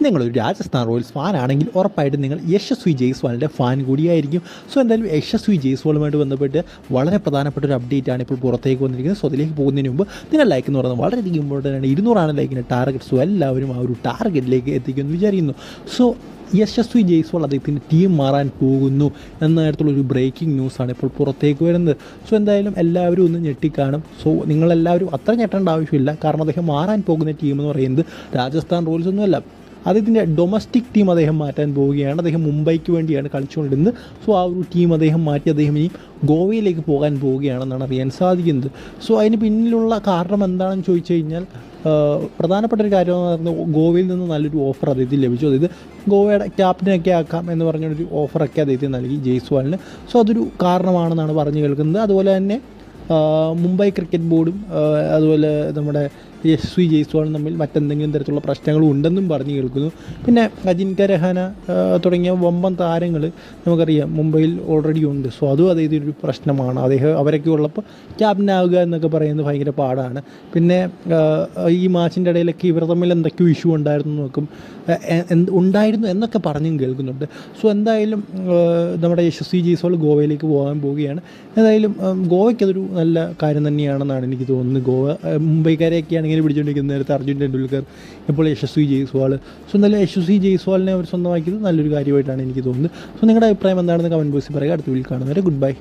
നിങ്ങളൊരു Rajasthan Royals fan ആണെങ്കിൽ ഉറപ്പായിട്ടും നിങ്ങൾ യശസ്വി ജയ്സ്വാളിൻ്റെ ഫാൻ കൂടിയായിരിക്കും. സോ എന്തായാലും യശസ്വി ജയ്സ്വാളുമായിട്ട് ബന്ധപ്പെട്ട് വളരെ പ്രധാനപ്പെട്ട ഒരു അപ്ഡേറ്റ് ആണ് ഇപ്പോൾ പുറത്തേക്ക് വന്നിരിക്കുന്നത്. സോ അതിലേക്ക് പോകുന്നതിന് മുമ്പ് നിങ്ങൾ ലൈക്ക് എന്ന് പറയുന്നത് വളരെയധികം ഇമ്പോർട്ടൻ്റ് ആണ്. 200 ലൈക്കിൻ്റെ ടാർഗറ്റ്. സോ എല്ലാവരും ആ ഒരു ടാർഗറ്റിലേക്ക് എത്തിക്കുമെന്ന് വിചാരിക്കുന്നു. സോ യശസ്വി ജയ്സ്വാൾ അദ്ദേഹത്തിൻ്റെ ടീം മാറാൻ പോകുന്നു എന്ന തരത്തിലുള്ളൊരു ബ്രേക്കിംഗ് ന്യൂസാണ് ഇപ്പോൾ പുറത്തേക്ക് വരുന്നത്. സോ എന്തായാലും എല്ലാവരും ഒന്ന് ഞെട്ടിക്കാണും. സോ നിങ്ങളെല്ലാവരും അത്ര ഞെട്ടേണ്ട ആവശ്യമില്ല. കാരണം അദ്ദേഹം മാറാൻ പോകുന്ന ടീം എന്ന് പറയുന്നത് രാജസ്ഥാൻ റോയൽസ് ഒന്നുമല്ല, അദ്ദേഹത്തിൻ്റെ ഡൊമസ്റ്റിക് ടീം അദ്ദേഹം മാറ്റാൻ പോവുകയാണ്. അദ്ദേഹം മുംബൈക്ക് വേണ്ടിയാണ് കളിച്ചുകൊണ്ടിരുന്നത്. സോ ആ ഒരു ടീം അദ്ദേഹം മാറ്റി അദ്ദേഹം ഇനി ഗോവയിലേക്ക് പോകാൻ പോവുകയാണെന്നാണ് അറിയാൻ സാധിക്കുന്നത്. സോ അതിന് പിന്നിലുള്ള കാരണം എന്താണെന്ന് ചോദിച്ചു കഴിഞ്ഞാൽ പ്രധാനപ്പെട്ട ഒരു കാര്യം എന്ന് പറയുന്നത് ഗോവയിൽ നിന്ന് നല്ലൊരു ഓഫർ അദ്ദേഹത്തിന് ലഭിച്ചു. അതായത് ഗോവയുടെ ക്യാപ്റ്റനൊക്കെ ആക്കാം എന്ന് പറഞ്ഞൊരു ഓഫറൊക്കെ അദ്ദേഹത്തിന് നൽകി ജയ്സ്വാളിന്. സോ അതൊരു കാരണമാണെന്നാണ് പറഞ്ഞു കേൾക്കുന്നത്. അതുപോലെ തന്നെ മുംബൈ ക്രിക്കറ്റ് ബോർഡും അതുപോലെ നമ്മുടെ യശസ്വി ജയ്സ്വാളും തമ്മിൽ മറ്റെന്തെങ്കിലും തരത്തിലുള്ള പ്രശ്നങ്ങളും ഉണ്ടെന്നും പറഞ്ഞു കേൾക്കുന്നു. പിന്നെ അജിൻക്യ രഹാന തുടങ്ങിയ വമ്പൻ താരങ്ങൾ നമുക്കറിയാം മുംബൈയിൽ ഓൾറെഡി ഉണ്ട്. സോ അതും അദ്ദേഹത്തിനൊരു പ്രശ്നമാണ്. അവരൊക്കെ ഉള്ളപ്പോൾ ക്യാപ്റ്റനാവുക എന്നൊക്കെ പറയുന്നത് ഭയങ്കര പാടാണ്. പിന്നെ ഈ മാച്ചിൻ്റെ ഇടയിലൊക്കെ ഇവർ തമ്മിൽ എന്തൊക്കെയോ ഇഷ്യൂ ഉണ്ടായിരുന്നു എന്നൊക്കെ പറഞ്ഞും കേൾക്കുന്നുണ്ട്. സോ എന്തായാലും നമ്മുടെ യശസ്വി ജയ്സ്വാൾ ഗോവയിലേക്ക് പോകാൻ പോവുകയാണ്. എന്തായാലും ഗോവയ്ക്കതൊരു നല്ല കാര്യം തന്നെയാണെന്നാണ് എനിക്ക് തോന്നുന്നത്. മുംബൈക്കാരെയൊക്കെയാണ് ഇങ്ങനെ പിടിച്ചുകൊണ്ടിരിക്കുന്ന നേരത്തെ അർജുൻ ടെണ്ടുൽക്കർ, ഇപ്പോൾ യശസ്വി ജയ്സ്വാൾ. സോ എന്തായാലും യശസ്വി ജയ്സ്വാളിനെ അവർ സ്വന്തമാക്കിയത് നല്ലൊരു കാര്യമായിട്ടാണ് എനിക്ക് തോന്നുന്നത്. സോ നിങ്ങളുടെ അഭിപ്രായം എന്താണെന്ന് കമൻറ്റ് ബോക്സിൽ പറയുക. അടുത്ത വീഡിയോയിൽ കാണുന്നവരെ ഗുഡ് ബൈ.